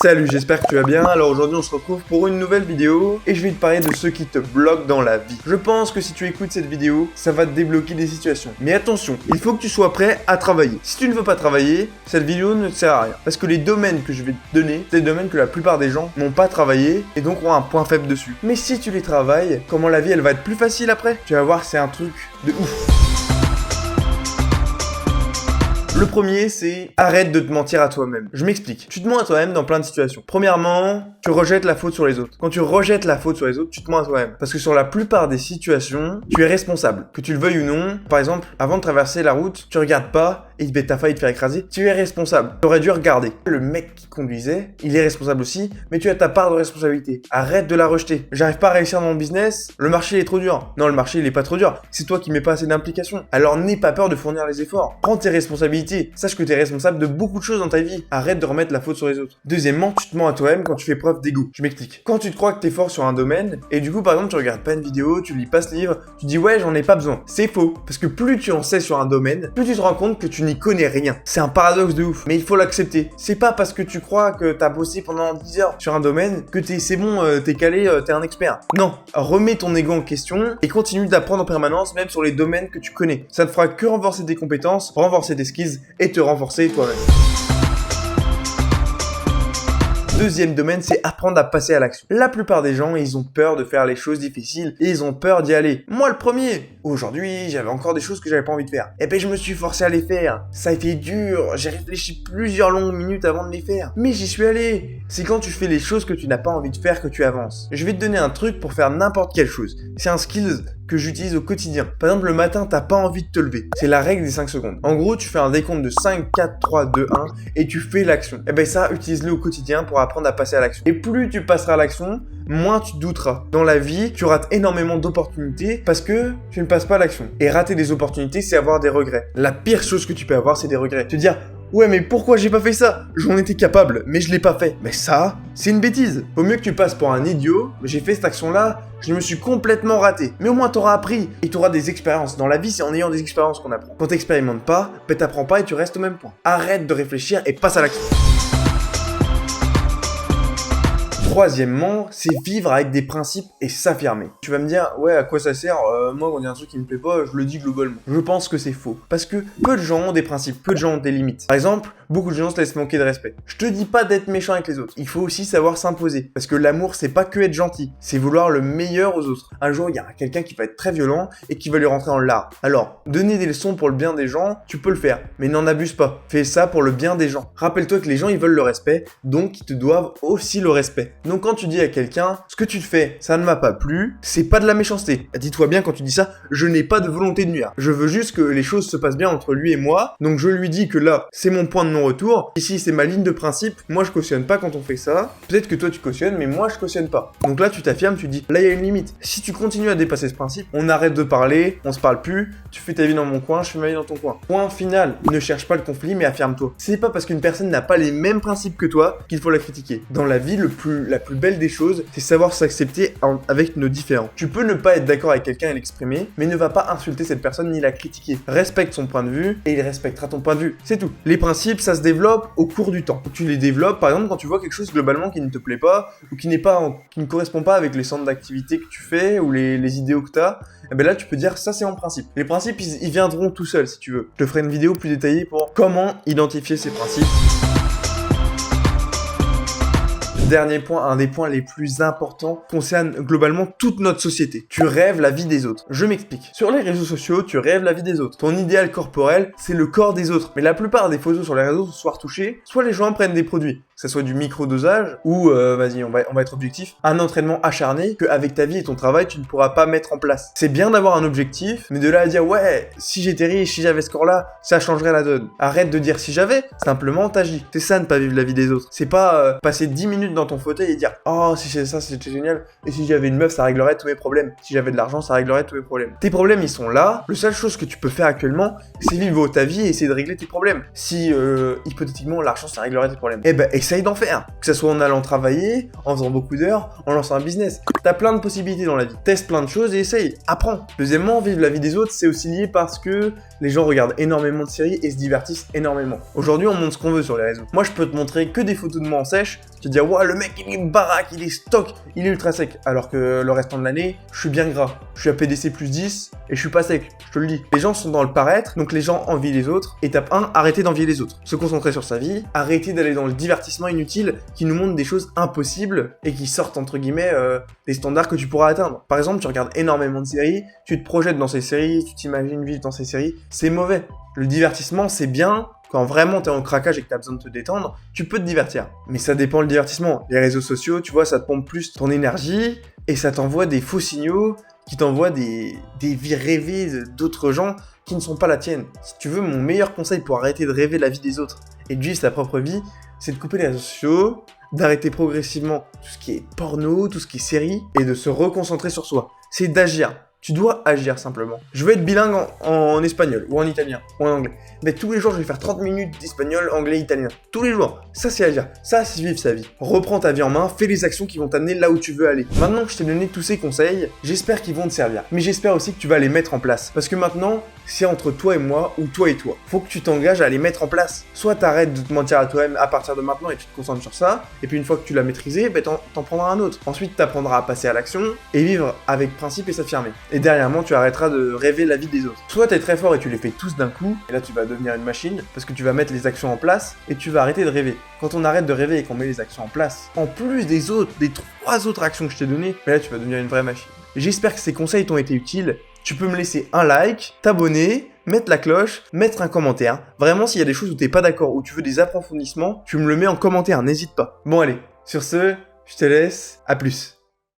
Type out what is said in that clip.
Salut, j'espère que tu vas bien. Alors aujourd'hui on se retrouve pour une nouvelle vidéo et je vais te parler de ceux qui te bloquent dans la vie. Je pense que si tu écoutes cette vidéo, ça va te débloquer des situations. Mais attention, il faut que tu sois prêt à travailler. Si tu ne veux pas travailler, cette vidéo ne te sert à rien. Parce que les domaines que je vais te donner, c'est des domaines que la plupart des gens n'ont pas travaillé et donc ont un point faible dessus. Mais si tu les travailles, comment la vie elle va être plus facile après? Tu vas voir, c'est un truc de ouf. Le premier, c'est arrête de te mentir à toi-même. Je m'explique. Tu te mens à toi-même dans plein de situations. Premièrement, tu rejettes la faute sur les autres. Quand tu rejettes la faute sur les autres, tu te mens à toi-même. Parce que sur la plupart des situations, tu es responsable. Que tu le veuilles ou non, par exemple, avant de traverser la route, tu regardes pas et t'as failli te faire écraser. Tu es responsable. Tu aurais dû regarder. Le mec qui conduisait, il est responsable aussi, mais tu as ta part de responsabilité. Arrête de la rejeter. J'arrive pas à réussir dans mon business, le marché est trop dur. Non, le marché il est pas trop dur. C'est toi qui mets pas assez d'implication. Alors n'aie pas peur de fournir les efforts. Prends tes responsabilités. Sache que tu es responsable de beaucoup de choses dans ta vie. Arrête de remettre la faute sur les autres. Deuxièmement, tu te mens à toi-même quand tu fais preuve d'ego. Je m'explique. Quand tu te crois que t'es fort sur un domaine, et du coup, par exemple, tu regardes pas une vidéo, tu lis pas ce livre, tu dis ouais, j'en ai pas besoin. C'est faux. Parce que plus tu en sais sur un domaine, plus tu te rends compte que tu n'y connais rien. C'est un paradoxe de ouf. Mais il faut l'accepter. C'est pas parce que tu crois que t'as bossé pendant 10 heures sur un domaine que c'est bon, t'es calé, t'es un expert. Non. Remets ton ego en question et continue d'apprendre en permanence, même sur les domaines que tu connais. Ça ne fera que renforcer tes compétences, renforcer tes skills et te renforcer toi-même. Deuxième domaine, c'est apprendre à passer à l'action. La plupart des gens, ils ont peur de faire les choses difficiles et ils ont peur d'y aller. Moi, le premier. Aujourd'hui, j'avais encore des choses que j'avais pas envie de faire. Et ben, je me suis forcé à les faire. Ça a été dur. J'ai réfléchi plusieurs longues minutes avant de les faire. Mais j'y suis allé. C'est quand tu fais les choses que tu n'as pas envie de faire que tu avances. Je vais te donner un truc pour faire n'importe quelle chose. C'est un skill que j'utilise au quotidien. Par exemple, le matin, t'as pas envie de te lever. C'est la règle des 5 secondes. En gros, tu fais un décompte de 5, 4, 3, 2, 1 et tu fais l'action. Et ben ça, utilise-le au quotidien pour apprendre à passer à l'action. Et plus tu passeras à l'action, moins tu douteras. Dans la vie, tu rates énormément d'opportunités parce que tu ne passes pas à l'action. Et rater des opportunités, c'est avoir des regrets. La pire chose que tu peux avoir, c'est des regrets. Te dire ouais, mais pourquoi j'ai pas fait ça? J'en étais capable, mais je l'ai pas fait. Mais ça, c'est une bêtise. Vaut mieux que tu passes pour un idiot. J'ai fait cette action-là, je me suis complètement raté. Mais au moins, t'auras appris et t'auras des expériences. Dans la vie, c'est en ayant des expériences qu'on apprend. Quand t'expérimentes pas, ben t'apprends pas et tu restes au même point. Arrête de réfléchir et passe à l'action. Troisièmement, c'est vivre avec des principes et s'affirmer. Tu vas me dire, ouais, à quoi ça sert? Moi, quand il y a un truc qui me plaît pas, je le dis globalement. Je pense que c'est faux. Parce que peu de gens ont des principes, peu de gens ont des limites. Par exemple, beaucoup de gens se laissent manquer de respect. Je te dis pas d'être méchant avec les autres. Il faut aussi savoir s'imposer. Parce que l'amour, c'est pas que être gentil. C'est vouloir le meilleur aux autres. Un jour, il y a quelqu'un qui va être très violent et qui va lui rentrer dans l'art. Alors, donner des leçons pour le bien des gens, tu peux le faire. Mais n'en abuse pas. Fais ça pour le bien des gens. Rappelle-toi que les gens, ils veulent le respect. Donc, ils te doivent aussi le respect. Donc quand tu dis à quelqu'un, ce que tu fais, ça ne m'a pas plu, c'est pas de la méchanceté. Dis-toi bien quand tu dis ça, je n'ai pas de volonté de nuire. Je veux juste que les choses se passent bien entre lui et moi, donc je lui dis que là, c'est mon point de non-retour, ici c'est ma ligne de principe, moi je cautionne pas quand on fait ça, peut-être que toi tu cautionnes, mais moi je cautionne pas. Donc là tu t'affirmes, tu dis, là il y a une limite. Si tu continues à dépasser ce principe, on arrête de parler, on se parle plus, tu fais ta vie dans mon coin, je fais ma vie dans ton coin. Point final, ne cherche pas le conflit, mais affirme-toi. C'est pas parce qu'une personne n'a pas les mêmes principes que toi qu'il faut la critiquer. Dans la vie, la plus belle des choses, c'est savoir s'accepter avec nos différends. Tu peux ne pas être d'accord avec quelqu'un et l'exprimer, mais ne va pas insulter cette personne ni la critiquer. Respecte son point de vue et il respectera ton point de vue. C'est tout. Les principes, ça se développe au cours du temps. Tu les développes, par exemple, quand tu vois quelque chose globalement qui ne te plaît pas ou qui ne correspond pas avec les centres d'activité que tu fais ou les idéaux que tu as, et ben là tu peux dire ça c'est mon principe. Les principes, ils viendront tout seuls si tu veux. Je te ferai une vidéo plus détaillée pour comment identifier ces principes. Dernier point, un des points les plus importants, concerne globalement toute notre société. Tu rêves la vie des autres. Je m'explique. Sur les réseaux sociaux, tu rêves la vie des autres. Ton idéal corporel, c'est le corps des autres. Mais la plupart des photos sur les réseaux sont soit retouchées, soit les gens prennent des produits. Que ce soit du micro-dosage ou, vas-y, on va être objectif, un entraînement acharné qu'avec ta vie et ton travail, tu ne pourras pas mettre en place. C'est bien d'avoir un objectif, mais de là à dire, ouais, si j'étais riche, si j'avais ce corps-là, ça changerait la donne. Arrête de dire si j'avais, simplement t'agis. C'est ça, ne pas vivre la vie des autres. C'est pas passer 10 minutes dans ton fauteuil et dire, oh, si j'ai ça, c'était génial, et si j'avais une meuf, ça réglerait tous mes problèmes. Si j'avais de l'argent, ça réglerait tous mes problèmes. Tes problèmes, ils sont là. La seule chose que tu peux faire actuellement, c'est vivre ta vie et essayer de régler tes problèmes. Si, hypothétiquement, l'argent, ça réglerait tes problèmes, eh ben, essaye d'en faire. Que ce soit en allant travailler, en faisant beaucoup d'heures, en lançant un business. T'as plein de possibilités dans la vie. Teste plein de choses et essaye. Apprends. Deuxièmement, vivre la vie des autres, c'est aussi lié parce que les gens regardent énormément de séries et se divertissent énormément. Aujourd'hui, on montre ce qu'on veut sur les réseaux. Moi, je peux te montrer que des photos de moi en sèche, te dire, waouh, le mec, il est baraque, il est stock, il est ultra sec. Alors que le restant de l'année, je suis bien gras. Je suis à PDC plus 10 et je suis pas sec, je te le dis. Les gens sont dans le paraître, donc les gens envient les autres. Étape 1, arrêtez d'envier les autres. Se concentrer sur sa vie, arrêtez d'aller dans le divertissement inutile qui nous montre des choses impossibles et qui sortent, entre guillemets, des standards que tu pourras atteindre. Par exemple, tu regardes énormément de séries, tu te projettes dans ces séries, tu t'imagines vivre dans ces séries. C'est mauvais. Le divertissement, c'est bien. Quand vraiment t'es en craquage et que t'as besoin de te détendre, tu peux te divertir. Mais ça dépend le divertissement. Les réseaux sociaux, tu vois, ça te pompe plus ton énergie et ça t'envoie des faux signaux qui t'envoient des vies rêvées d'autres gens qui ne sont pas la tienne. Si tu veux, mon meilleur conseil pour arrêter de rêver la vie des autres et de vivre sa propre vie, c'est de couper les réseaux sociaux, d'arrêter progressivement tout ce qui est porno, tout ce qui est série et de se reconcentrer sur soi. C'est d'agir. Tu dois agir simplement. Je veux être bilingue en espagnol, ou en italien, ou en anglais. Mais tous les jours, je vais faire 30 minutes d'espagnol, anglais, italien. Tous les jours. Ça, c'est agir. Ça, c'est vivre sa vie. Reprends ta vie en main, fais les actions qui vont t'amener là où tu veux aller. Maintenant que je t'ai donné tous ces conseils, j'espère qu'ils vont te servir. Mais j'espère aussi que tu vas les mettre en place. Parce que maintenant, c'est entre toi et moi, ou toi et toi. Faut que tu t'engages à les mettre en place. Soit t'arrêtes de te mentir à toi-même à partir de maintenant et tu te concentres sur ça. Et puis une fois que tu l'as maîtrisé, t'en prendras un autre. Ensuite, t'apprendras à passer à l'action et vivre avec principe et s'affirmer. Et dernièrement, tu arrêteras de rêver la vie des autres. Soit t'es très fort et tu les fais tous d'un coup, et là tu vas devenir une machine, parce que tu vas mettre les actions en place, et tu vas arrêter de rêver. Quand on arrête de rêver et qu'on met les actions en place, en plus des 3 autres actions que je t'ai données, là tu vas devenir une vraie machine. J'espère que ces conseils t'ont été utiles. Tu peux me laisser un like, t'abonner, mettre la cloche, mettre un commentaire. Vraiment, s'il y a des choses où t'es pas d'accord, où tu veux des approfondissements, tu me le mets en commentaire, n'hésite pas. Bon allez, sur ce, je te laisse, à plus.